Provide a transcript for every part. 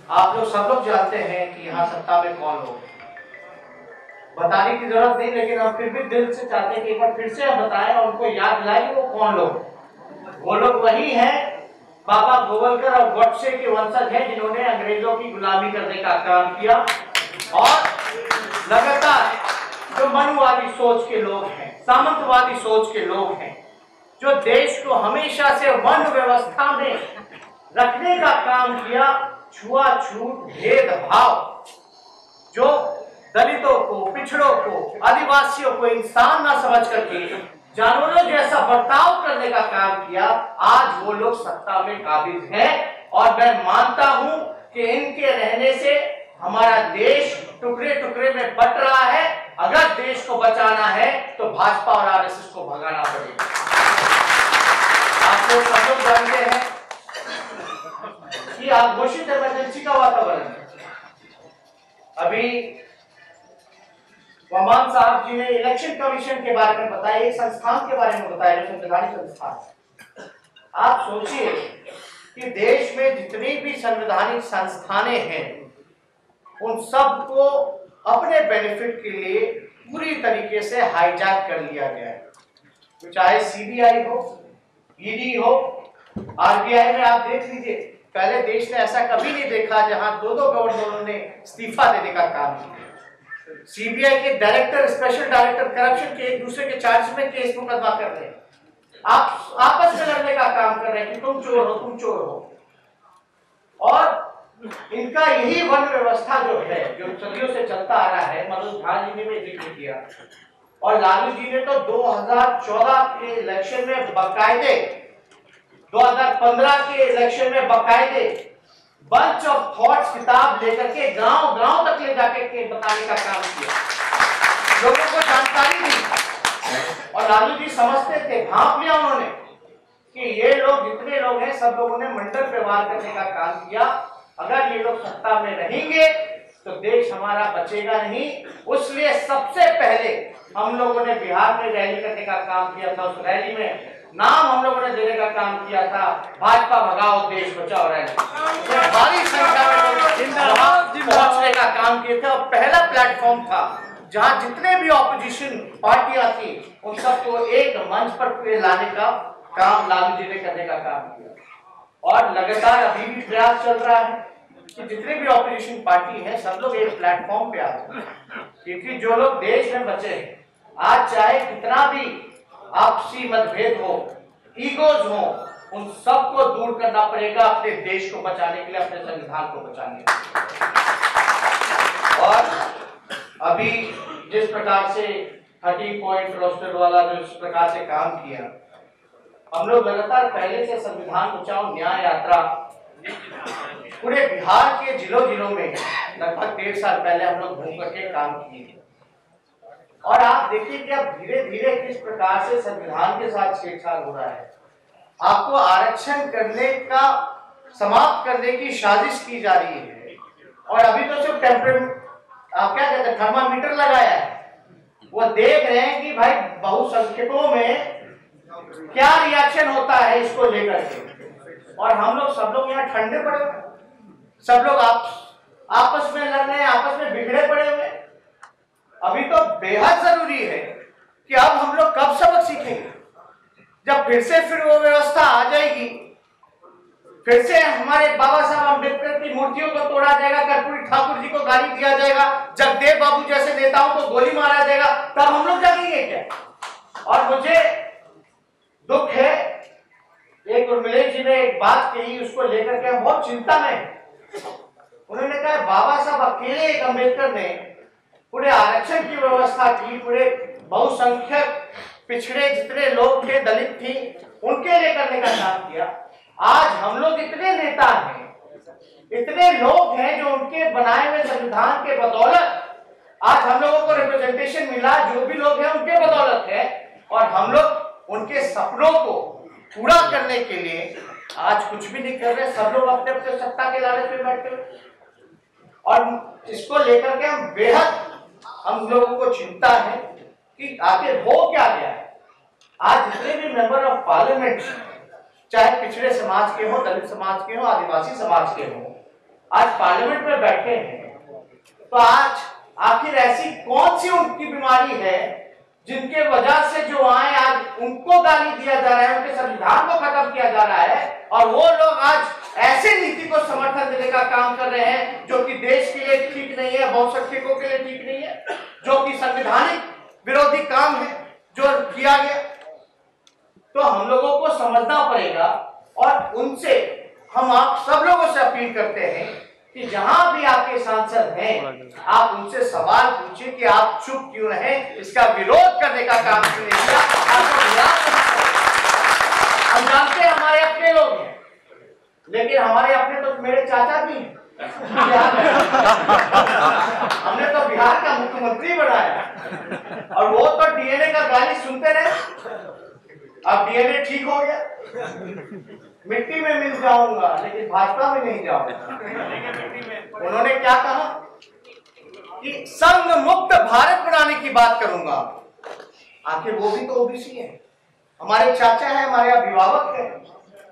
आप लोग सब लोग जानते हैं कि यहाँ सत्ता में कौन लोग, बताने की जरूरत नहीं, लेकिन हम फिर भी दिल से चाहते हैं कि एक बार फिर से हम बताएं और उनको याद दिलाएं कि वो कौन लोग। वो लोग वही हैं बाबा गोवलकर और गॉडसे के वंशज हैं जिन्होंने अंग्रेजों की गुलामी करने का काम किया और लगातार जो मनुवादी सोच के लोग हैं, सामंतवादी सोच के लोग हैं, जो देश को हमेशा से वर्ण व्यवस्था में रखने का काम किया, छुआछूत भेदभाव, जो दलितों को, पिछड़ों को, आदिवासियों को इंसान ना समझ करके जानवरों जैसा बर्ताव करने का काम किया, आज वो लोग सत्ता में काबिज हैं। और मैं मानता हूं कि इनके रहने से हमारा देश टुकड़े टुकड़े में बट रहा है। अगर देश को बचाना है तो भाजपा और आरएसएस को भगाना पड़ेगा। आप लोग सब लोग जानते हैं कि घोषित इमरजेंसी का वातावरण है। अभी वमान साहब जी ने इलेक्शन कमीशन के बारे में बताया, एक संस्थान के बारे में बताया, संवैधानिक संस्थान। आप सोचिए कि देश में जितनी भी संवैधानिक संस्थानें हैं उन सबको अपने बेनिफिट के लिए पूरी तरीके से हाईजैक कर लिया गया है। चाहे सीबीआई हो, ईडी हो, आरबीआई में आप देख लीजिए, पहले देश ने ऐसा कभी नहीं देखा जहां दो गवर्नरों ने इस्तीफा देने का काम किया। सीबीआई के डायरेक्टर, स्पेशल डायरेक्टर करप्शन के एक दूसरे के चार्ज में केस मुकदमा कर रहे हैं, आप आपस में लड़ने का काम कर रहे हैं कि तुम चोर हो, तुम चोर हो। और इनका यही वर्ण व्यवस्था जो है, जो सदियों से चलता आ रहा है, मनोज झा जी ने भी जिक्र किया और लालू जी ने तो 2014 के इलेक्शन में बाकायदे, 2015 के इलेक्शन में बाकायदे बंच ऑफ थॉट्स किताब लेकर के गांव गांव तक ले जाके के बताने का काम किया, लोगों को जानकारी दी। और लालू जी समझते थे, भांप लिया उन्होंने कि ये लोग जितने लोग हैं सब लोगों ने मंडल व्यवहार करने का काम किया। अगर ये लोग सत्ता में रहेंगे तो देश हमारा बचेगा नहीं। इसलिए सबसे पहले हम लोगों ने बिहार में रैली करने का काम किया था। उस रैली में नाम हम लोगों ने देने का काम किया था, भाजपा भगाओ देश बचाओ रैली। भारी संख्या में पहुंचने का काम किया था। पहला प्लेटफॉर्म था जहां जितने भी ऑपोजिशन पार्टियां थी उन सबको एक मंच पर लाने का काम लालू जी ने करने का काम किया। और लगातार अभी भी प्रयास चल रहा है कि जितने भी ऑपोजिशन पार्टी हैं सब लोग एक प्लेटफॉर्म पे आ जाए, क्योंकि जो लोग देश में बचे हैं, आज चाहे कितना भी आपसी मतभेद हो, ईगोज हो, उन सबको दूर करना पड़ेगा अपने देश को बचाने के लिए, अपने संविधान को बचाने के लिए। और अभी जिस प्रकार से 30 पॉइंट रोस्टर वाला जो इस प्रकार से काम किया, हम लोग लगातार पहले से संविधान बचाओ न्याय यात्रा पूरे बिहार के जिलों में लगभग 1.5 साल पहले हम लोग घूम करके काम किए। और आप देखिए कि अब धीरे धीरे किस प्रकार से संविधान के साथ छेड़छाड़ हो रहा है। आपको आरक्षण करने का, समाप्त करने की साजिश की जा रही है। और अभी तो सिर्फ आप क्या कहते हैं, थर्मामीटर लगाया है। वो देख रहे हैं कि भाई बहुसंख्यकों में क्या रिएक्शन होता है इसको लेकर के। और हम लोग सब लोग यहाँ ठंडे पड़े हुए, सब लोग आपस में लड़ रहे हैं, आपस में बिगड़े पड़े हुए। अभी तो बेहद जरूरी है कि अब हम लोग कब सबक सीखेंगे, जब फिर वो व्यवस्था आ जाएगी, फिर से हमारे बाबा साहब अम्बेडकर की मूर्तियों को तोड़ा जाएगा, कर्पूरी ठाकुर जी को गाली दिया जाएगा, जगदेव बाबू जैसे नेताओं को गोली मारा जाएगा, तब हम लोग जागेंगे क्या? और मुझे दुख है, एक उर्मिलेश जी ने एक बात कही, उसको लेकर के बहुत चिंता में। उन्होंने कहा बाबा साहब अकेले, एक अम्बेडकर ने पूरे आरक्षण की व्यवस्था की, पूरे बहुसंख्यक पिछड़े जितने लोग थे, दलित थी, उनके लिए करने का काम किया। आज हम लोग इतने नेता हैं, इतने लोग हैं जो उनके बनाए हुए संविधान के बदौलत आज हम लोगों को रिप्रेजेंटेशन मिला, जो भी लोग हैं उनके बदौलत है। और हम लोग उनके सपनों को पूरा करने के लिए आज कुछ भी नहीं कर रहे, सब लोग अपने अपने सत्ता के लालच में बैठे हुए। और इसको लेकर के हम लोगों को चिंता है कि आखिर हो क्या गया है। आज जितने भी मेंबर ऑफ पार्लियामेंट, चाहे पिछड़े समाज के हो, दलित समाज के हो, आदिवासी समाज के हो, आज पार्लियामेंट में बैठे हैं, तो आज आखिर ऐसी कौन सी उनकी बीमारी है जिनके वजह से जो आए आज उनको गाली दिया जा रहा है, उनके संविधान को खत्म किया जा रहा है, और वो लोग आज ऐसे नीति को समर्थन देने का काम कर रहे हैं जो कि देश के लिए ठीक नहीं है, बहुसंख्यकों के लिए ठीक नहीं है, जो कि संवैधानिक विरोधी काम है जो किया गया। तो हम लोगों को समझना पड़ेगा, और उनसे हम आप सब लोगों से अपील करते हैं कि जहां भी आपके सांसद हैं, आप उनसे सवाल पूछिए कि आप चुप क्यों रहे, इसका विरोध करने का काम क्यों नहीं किया। हम जानते हैं हमारे अपने लोग हैं, लेकिन हमारे अपने तो मेरे चाचा भी हैं। हमने तो बिहार का मुख्यमंत्री बनाया, और वो तो डीएनए का गाली सुनते रहे। अब डीएनए ठीक हो गया, मिट्टी में मिल जाऊंगा लेकिन भाजपा में नहीं जाऊंगा। उन्होंने क्या कहा कि संघ मुक्त भारत बनाने की बात करूंगा। आखिर वो भी तो ओबीसी है, हमारे चाचा है, हमारे अभिभावक है,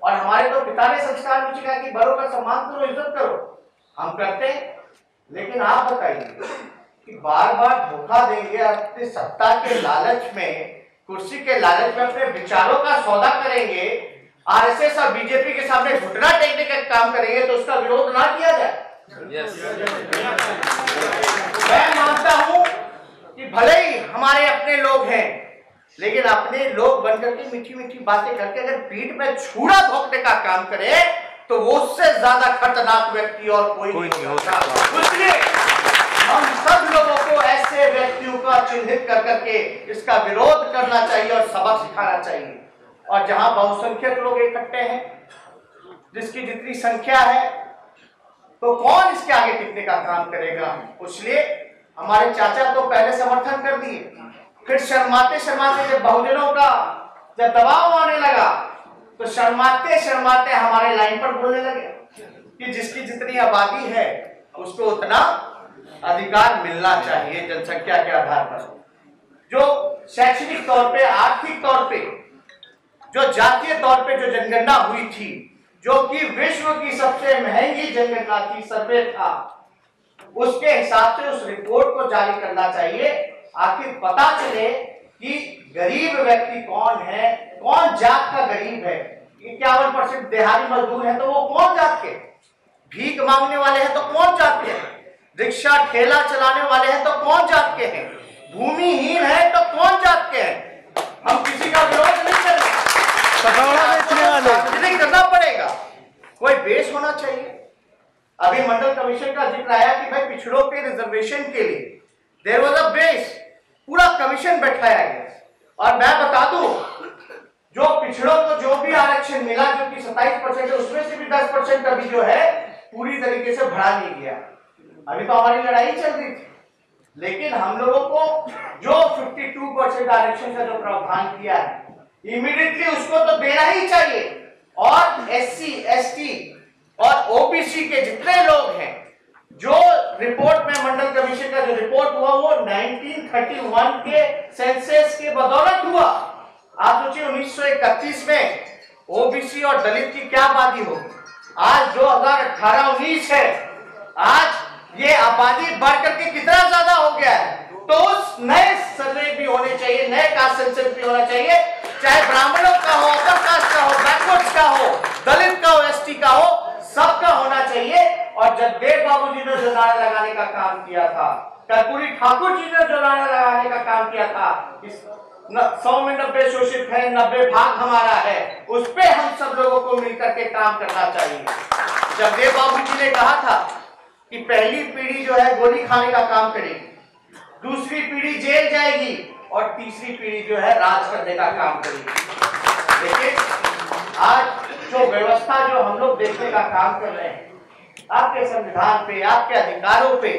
और हमारे तो पिता ने संस्कार में सिखाया कि बड़ों का सम्मान करो, इज्जत करो। हम करते हैं, लेकिन आप बताइए कि बार बार धोखा देंगे, अपनी सत्ता के लालच में, कुर्सी के लालच में अपने विचारों का सौदा करेंगे, आरएसएस और बीजेपी के सामने घुटना टेकने का काम करेंगे, तो उसका विरोध ना किया जाए। मैं मानता हूं कि भले ही हमारे अपने लोग हैं, लेकिन अपने लोग बनकर के मीठी मीठी बातें करके अगर पीठ में छुरा भोंकने का काम करे, तो वो उससे ज्यादा खतरनाक व्यक्ति और कोई नहीं हो सकता। इसलिए हम सब लोगों को ऐसे व्यक्तियों का चिन्हित कर करके इसका विरोध करना चाहिए और सबक सिखाना चाहिए। और जहां बहुसंख्यक लोग इकट्ठे हैं, जिसकी जितनी संख्या है, तो कौन इसके आगे टिकने का काम करेगा। इसलिए हमारे चाचा तो पहले समर्थन कर दिए, फिर शर्माते शर्माते जब बहुजनों का जब दबाव आने लगा, तो शर्माते शर्माते हमारे लाइन पर बोलने लगे कि जिसकी जितनी आबादी है उसको उतना अधिकार मिलना चाहिए जनसंख्या के आधार पर। जो शैक्षणिक तौर पे, आर्थिक तौर पे, जो जातीय तौर पे जो जनगणना हुई थी, जो कि विश्व की सबसे महंगी जनगणना थी, सर्वे था, उसके हिसाब से उस रिपोर्ट को जारी करना चाहिए। आखिर पता चले कि गरीब व्यक्ति कौन है, कौन जात का गरीब है। 51% दिहाड़ी मजदूर है, तो वो कौन जात के, भीख मांगने वाले हैं तो कौन जात के हैं, रिक्शा ठेला चलाने वाले हैं तो कौन जात के हैं, भूमिहीन है तो कौन जात के हैं। हम किसी का विरोध नहीं कर रहे, सार्वजनिक करना पड़ेगा, कोई बेस होना चाहिए। अभी मंडल कमीशन का जिक्र आया कि भाई पिछड़ों के रिजर्वेशन के लिए देयर वाज अ बेस, पूरा कमीशन बैठाया गया। और मैं बता दूं, जो पिछड़ों को जो भी आरक्षण मिला, जो कि 27% है, उसमें से भी 10% अभी जो है पूरी तरीके से भरा नहीं गया। अभी तो हमारी लड़ाई चल रही थी, लेकिन हम लोगों को जो 52% आरक्षण का जो प्रावधान किया है, इमीडिएटली उसको तो देना ही चाहिए। और एससी, एसटी और ओबीसी के जितने लोग हैं, जो रिपोर्ट में मंडल कमीशन का जो रिपोर्ट हुआ वो 1931 के सेंसस के बदौलत हुआ। आप सोचिए 1931 में ओबीसी और दलित की क्या आबादी होगी। आज 2018-19 है, आज ये आबादी बढ़ करके कितना ज्यादा हो गया है। तो उस नए सर्वे भी होने चाहिए, नए कास्ट सेंसस भी होना चाहिए, चाहे ब्राह्मणों का हो, अपर कास्ट का हो, बैकवर्ड्स का हो, दलित का हो, एसटी का हो, सबका होना चाहिए। और जगदेव बाबू जी ने जो नारा लगाने का काम किया था, कर्पूरी ठाकुर जी ने जो नारा लगाने का काम किया था, 100 में 90 शोषित है, 90 भाग हमारा है, उस पे हम सब लोगों को मिलकर के काम करना चाहिए। जगदेव बाबू जी ने कहा था कि पहली पीढ़ी जो है गोली खाने का काम करेगी, दूसरी पीढ़ी जेल जाएगी, और तीसरी पीढ़ी जो है राज करने का काम करेगी। लेकिन आज जो व्यवस्था जो हम लोग देखने का काम कर रहे हैं, आपके संविधान पे, आपके अधिकारों पे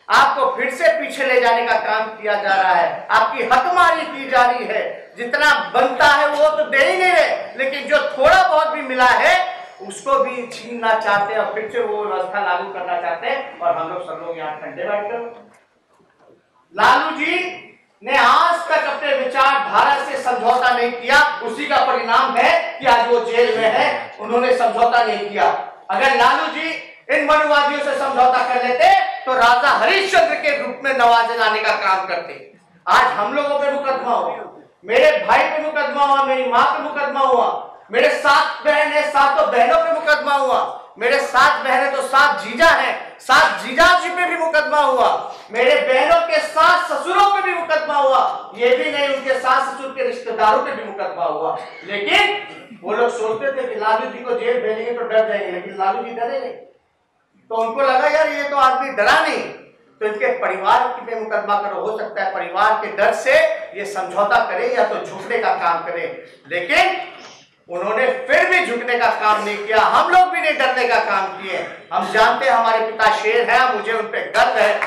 आपको फिर से पीछे ले जाने का काम किया जा रहा है, आपकी हकमारी की जा रही है। जितना बनता है वो तो दे ही नहीं रहे, लेकिन जो थोड़ा बहुत भी मिला है उसको भी छीनना चाहते हैं और फिर से वो व्यवस्था लागू करना चाहते हैं। और हम लोग सब लोग यहाँ ठंडे बैठकर, लालू जी ने आज तक अपने विचारधारा से समझौता नहीं किया, उसी का परिणाम है कि आज वो जेल में है। उन्होंने समझौता नहीं किया। अगर लालू जी इन मनुवादियों से समझौता कर लेते तो राजा हरिश्चंद्र के रूप में नवाजे जाने का काम करते। आज हम लोगों पे मुकदमा हुआ, मेरे भाई पे मुकदमा हुआ, मेरी माँ पे मुकदमा हुआ, मेरे 7 बहन है, 7 बहनों पे मुकदमा हुआ, मेरे 7 बहनें तो 7 जीजा हैं, 7 जीजा जी पे भी मुकदमा हुआ, मेरे बहनों के 7 ससुरों पे भी मुकदमा हुआ, ये भी नहीं उनके 7 ससुर के रिश्तेदारों पे भी मुकदमा हुआ। लेकिन वो लोग सोचते थे कि लालू जी को जेल भेजेंगे तो डर जाएंगे, लेकिन लालू जी डरे नहीं। तो उनको लगा यार ये तो आदमी डरा नहीं, तो इनके परिवार पे मुकदमा करो, हो सकता है परिवार के डर से ये समझौता करे या तो झुकने का काम करे। लेकिन उन्होंने फिर भी झुकने का काम नहीं किया, हम लोग भी नहीं डरने का काम किए। हम जानते हैं हमारे पिता शेर है, मुझे उन पे गर्व है।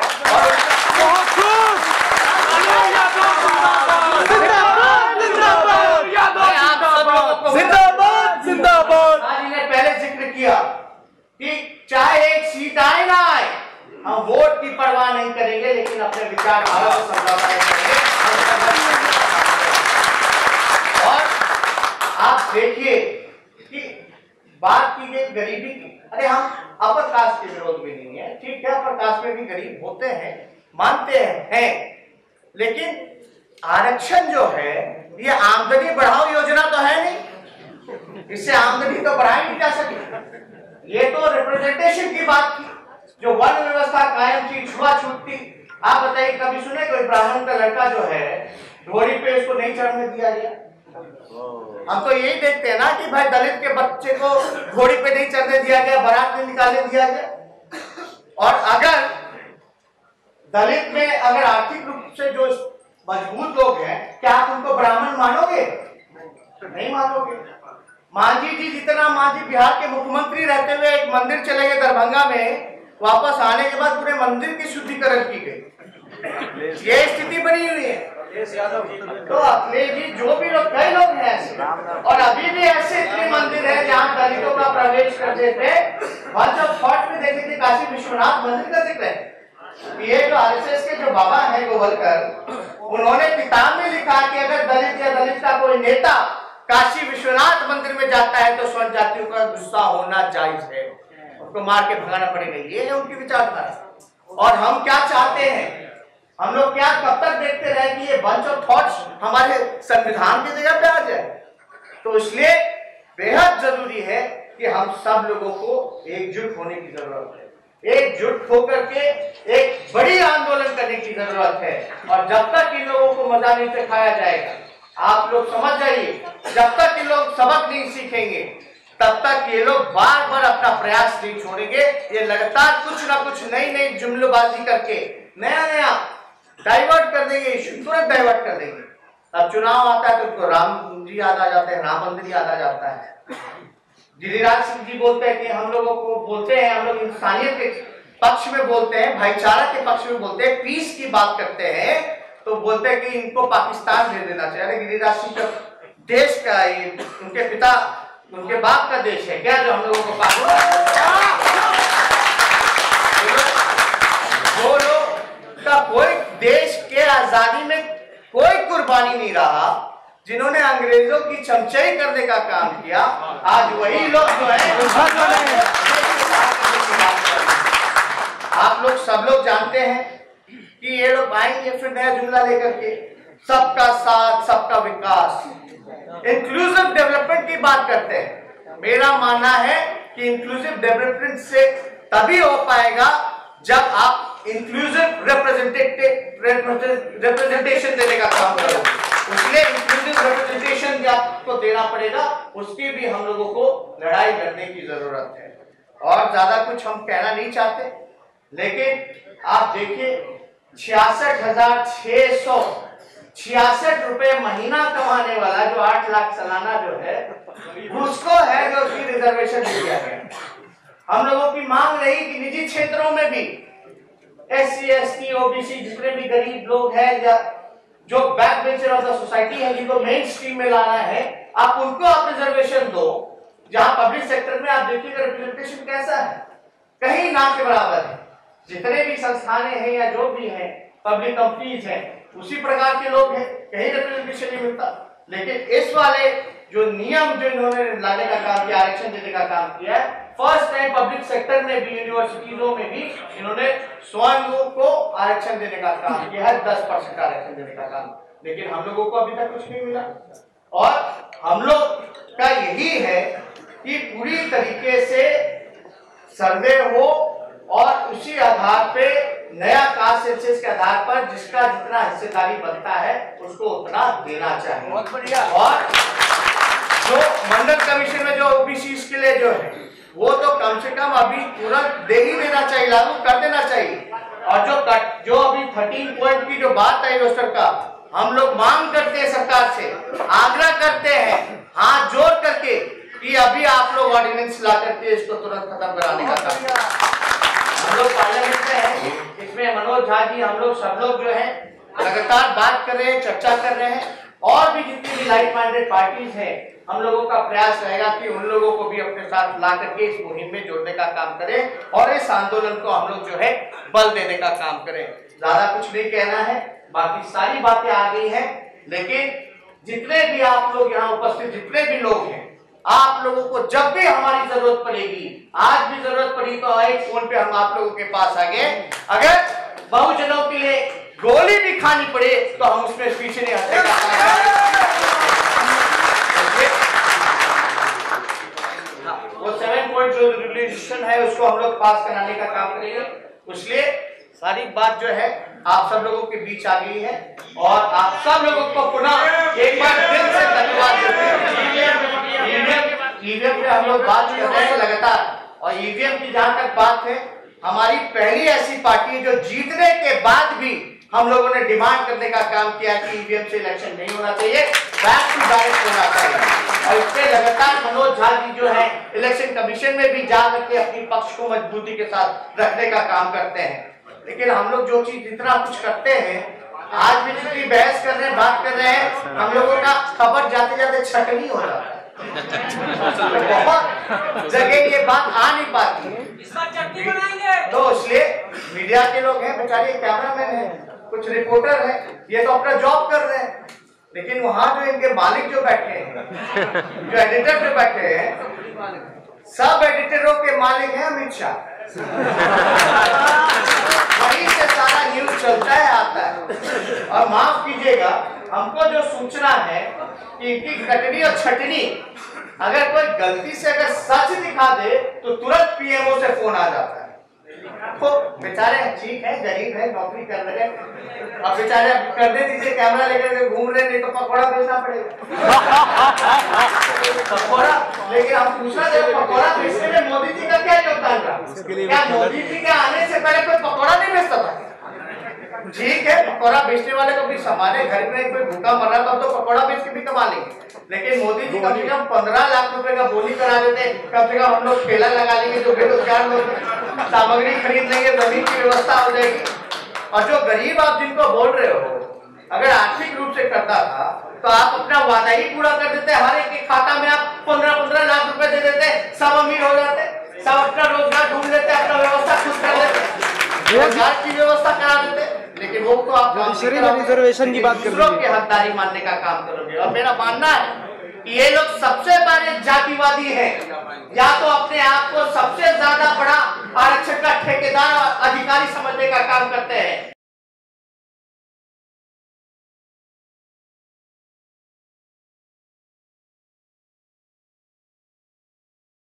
और आज इन्हें पहले जिक्र किया कि चाहे एक सीट आए ना आए, हम वोट की परवाह नहीं करेंगे, लेकिन अपने विचारधारा को समझौता करेंगे। और आप देखिए कि बात की गई गरीबी की, अरे हम अपर कास्ट के विरोध में नहीं है, ठीक है, अपर कास्ट में भी गरीब होते हैं, मानते हैं, लेकिन आरक्षण जो है ये आमदनी बढ़ाओ योजना तो है नहीं, इससे आमदनी तो बढ़ाई नहीं जा सकी। ये तो रिप्रेजेंटेशन की बात थी, जो वन व्यवस्था कायम थी, छुआछूत थी। आप बताइए कभी सुने कोई ब्राह्मण का लड़का जो है घोड़ी पे उसको नहीं चढ़ने दिया गया? हम तो यही देखते हैं ना कि भाई दलित के बच्चे को घोड़ी पे नहीं चढ़ने दिया गया, बारात में निकालने दिया गया। और अगर दलित में अगर आर्थिक रूप से जो मजबूत लोग हैं, क्या आप उनको ब्राह्मण मानोगे? तो नहीं मानोगे। मांझी जी जितना मांझी बिहार के मुख्यमंत्री रहते हुए एक मंदिर चले गए दरभंगा में, वापस आने के बाद पूरे मंदिर की शुद्धिकरण की गई। ये स्थिति बनी हुई है। तो अखिलेश जी जो भी लोग, कई लोग हैं ऐसे, और अभी भी ऐसे इतने मंदिर है जहाँ दलितों का प्रवेश करते थे। वहां जब फॉर्ट में देखे थे काशी विश्वनाथ मंदिर का जिक्र है, ये जो आरएसएस के जो बाबा हैं गोवलकर, उन्होंने किताब में लिखा कि अगर दलित या दलित का कोई नेता काशी विश्वनाथ मंदिर में जाता है तो स्वर्ण जातियों का गुस्सा होना जायज है, उनको मार के भगाना पड़ेगा। ये है उनकी विचारधारा। और हम क्या चाहते हैं, हम लोग क्या कब तक देखते रहे कि ये बंच ऑफ थॉट्स हमारे संविधान की जगह पे आ जाए? तो इसलिए बेहद जरूरी है कि हम सब लोगों को एकजुट होने की जरूरत है, एकजुट होकर के एक बड़ी आंदोलन करने की जरूरत है। और जब तक इन लोगों को मजा नहीं सिखाया जाएगा, आप लोग समझ जाइए, जब तक ये लोग सबक नहीं सीखेंगे तब तक ये लोग बार बार अपना प्रयास नहीं छोड़ेंगे। ये लगातार कुछ ना कुछ नई नई जुमलेबाजी करके नया नया डाइवर्ट कर देंगे, तुरंत डाइवर्ट कर देंगे। अब चुनाव आता है तो उनको राम जी याद आ जाते हैं, राम मंदिर याद आ जाता है। गिरिराज सिंह जी बोलते हैं कि हम लोगों को बोलते हैं, हम लोग इंसानियत के पक्ष में बोलते हैं, भाईचारा के पक्ष में बोलते हैं, पीस की बात करते हैं, तो बोलते हैं कि इनको पाकिस्तान दे देना चाहिए। अरे गिरिराज सिंह का देश का, ये उनके पिता उनके बाप का देश है क्या जो हम लोगों को वो लोग का कोई देश के आजादी में कोई कुर्बानी नहीं रहा, जिन्होंने अंग्रेजों की चमचाई करने का काम किया, आज वही लोग जो है आप लोग सब लोग जानते हैं कि ये लोग आएंगे फिर नया जुमला लेकर के, सबका साथ सबका विकास, इंक्लूसिव डेवलपमेंट की बात करते हैं। मेरा मानना है कि इंक्लूसिव डेवलपमेंट से तभी हो पाएगा जब आप इंक्लूसिव रिप्रेजेंटेशन देने का काम करोगे। इसलिए इंक्लूसिव रिप्रेजेंटेशन आपको देना पड़ेगा, उसकी भी हम लोगों को लड़ाई लड़ने की जरूरत है। और ज्यादा कुछ हम कहना नहीं चाहते, लेकिन आप देखिए 66,666 रुपए महीना कमाने वाला जो 8 लाख सालाना जो है, उसको है जो उसकी रिजर्वेशन दिया गया। हम लोगों की मांग रही कि निजी क्षेत्रों में भी SC, ST, OBC जितने भी गरीब लोग हैं या जो back bencher of the society है, जिनको मेन स्ट्रीम में लाना है, आप उनको आप रिजर्वेशन दो। जहां पब्लिक सेक्टर में आप देखिएगा रिप्रेजेंटेशन कैसा है, कहीं ना के बराबर है। जितने भी संस्थानें हैं या जो भी हैं, पब्लिक कंपनीज हैं, उसी प्रकार के लोग हैं, कहीं रिप्रेजेंटेशन नहीं मिलता। लेकिन इस वाले जो नियम जो इन्होंने लाने का काम किया, आरक्षण देने का काम किया है, फर्स्ट टाइम पब्लिक सेक्टर में भी, यूनिवर्सिटीजों में भी इन्होंने स्वयं को आरक्षण देने का काम किया है, 10% आरक्षण देने का काम। लेकिन हम लोगों को अभी तक कुछ नहीं मिला। और हम लोग का यही है कि पूरी तरीके से सर्वे हो और उसी आधार पे नया कास्ट सेंसस के आधार पर जिसका जितना हिस्सेदारी बनता है उसको उतना देना चाहिए। बहुत बढ़िया। और जो मंडल कमीशन में जो ओबीसी के लिए जो है वो तो कम से कम अभी तुरंत दे ही देना चाहिए, लागू कर देना चाहिए। और जो अभी 13 पॉइंट की जो बात है रोस्टर का, हम लोग मांग करते हैं सरकार से, आग्रह करते हैं हाथ जोड़ करके कि अभी आप लोग ऑर्डिनेंस ला करके इसको तुरंत खत्म कराने का काम। हम लोग पार्लियामेंट में हैं, इसमें मनोज झा जी, हम लोग सब लोग जो है लगातार बात कर रहे हैं, चर्चा कर रहे हैं। और भी जितनी भी लाइक माइंडेड पार्टीज हैं, हम लोगों का प्रयास रहेगा कि उन लोगों को भी अपने साथ ला करके इस मुहिम में जोड़ने का काम करें और इस आंदोलन को हम लोग जो है बल देने का काम करें। ज्यादा कुछ नहीं कहना है, बाकी सारी बातें आ गई हैं। लेकिन जितने भी आप लोग यहाँ उपस्थित जितने भी लोग हैं, आप लोगों को जब भी हमारी जरूरत पड़ेगी, आज भी जरूरत पड़ी तो एक फोन पे हम आप लोगों के पास आ गए। अगर बहुजनों के लिए गोली भी खानी पड़े तो हम उसमें पीछे नहीं हटेंगे। वो 7 पॉइंट जो रेजोल्यूशन है उसको हम लोग पास कराने का काम करेंगे। इसलिए सारी बात जो है आप सब लोगों के बीच आ गई है और आप सब लोगों को पुनः एक बार दिल से धन्यवाद देते हैं। ईवीएम पे हम लोग बात कर रहे हैं लगातार, और ईवीएम की जहां तक बात है, हमारी पहली ऐसी पार्टी जो जीतने के बाद भी हम लोगों ने डिमांड करने का काम किया कि ईवीएम से इलेक्शन नहीं होना चाहिए, बैक टू डायरेक्ट होना चाहिए। और इससे लगातार मनोज झा जी जो है इलेक्शन कमीशन में भी जा करके अपनी पक्ष को मजबूती के साथ रखने का काम करते हैं। लेकिन हम लोग जो चीज जितना कुछ करते हैं, आज भी जितनी बहस कर रहे हैं, बात कर रहे हैं, हम लोगों का खबर जाते जाते छटनी हो रहा है। बहुत जगह ये बात आ नहीं पाती है, तो इसलिए मीडिया के लोग हैं, बेचारे कैमरामैन हैं, कुछ रिपोर्टर हैं, ये तो अपना जॉब कर रहे हैं। लेकिन वहां जो इनके मालिक जो बैठे हैं, जो एडिटर जो बैठे हैं, सब एडिटरों के मालिक हैं अमित शाह। वहीं से सारा न्यूज चलता है, आता है। और माफ कीजिएगा, हमको जो सूचना है कि इनकी कटनी और छटनी, अगर कोई गलती से अगर सच दिखा दे तो तुरंत पीएमओ से फोन आ जाता है। तो बेचारे ठीक है, गरीब है, नौकरी कर रहे हैं, अब बेचारे करने दीजिए, कैमरा लेकर के घूम रहे, नहीं तो पकौड़ा बेचना पड़ेगा। पकौड़ा, लेकिन हम पूछना चाहिए पकौड़ा बेचने में मोदी जी का क्या योगदान रहा? क्या मोदी जी के आने से पहले कोई पकौड़ा नहीं बेचता था? ठीक है, पकौड़ा बेचने वाले को भी हमारे घर में कोई भूखा मर रहा था तो पकौड़ा बेच के भी कमा लेंगे। लेकिन मोदी जी कम से कम 15 लाख रुपए का बोली करा देते, कम से कम हम लोग ठेला लगा लेंगे, जो बेरोजगार लोग सामग्री खरीद लेंगे, जमीन की व्यवस्था हो जाएगी। और जो गरीब आप जिनको बोल रहे हो, अगर आर्थिक रूप से करता था तो आप अपना वादा ही पूरा कर देते, हर एक के खाता में आप 15-15 लाख रुपए दे देते, सब अमीर हो जाते, सब अपना रोजगार ढूंढ लेते, अपना व्यवस्था खुद कर लेते, रोजगार की व्यवस्था करा देते। लेकिन वो तो आप रिजर्वेशन की बात कर रहे हैं, की हकदारी मानने का काम करोगे। और मेरा मानना है कि ये लोग सबसे बड़े जातिवादी हैं, या तो अपने आप को सबसे ज्यादा बड़ा आरक्षण का ठेकेदार और अधिकारी समझने का काम करते हैं।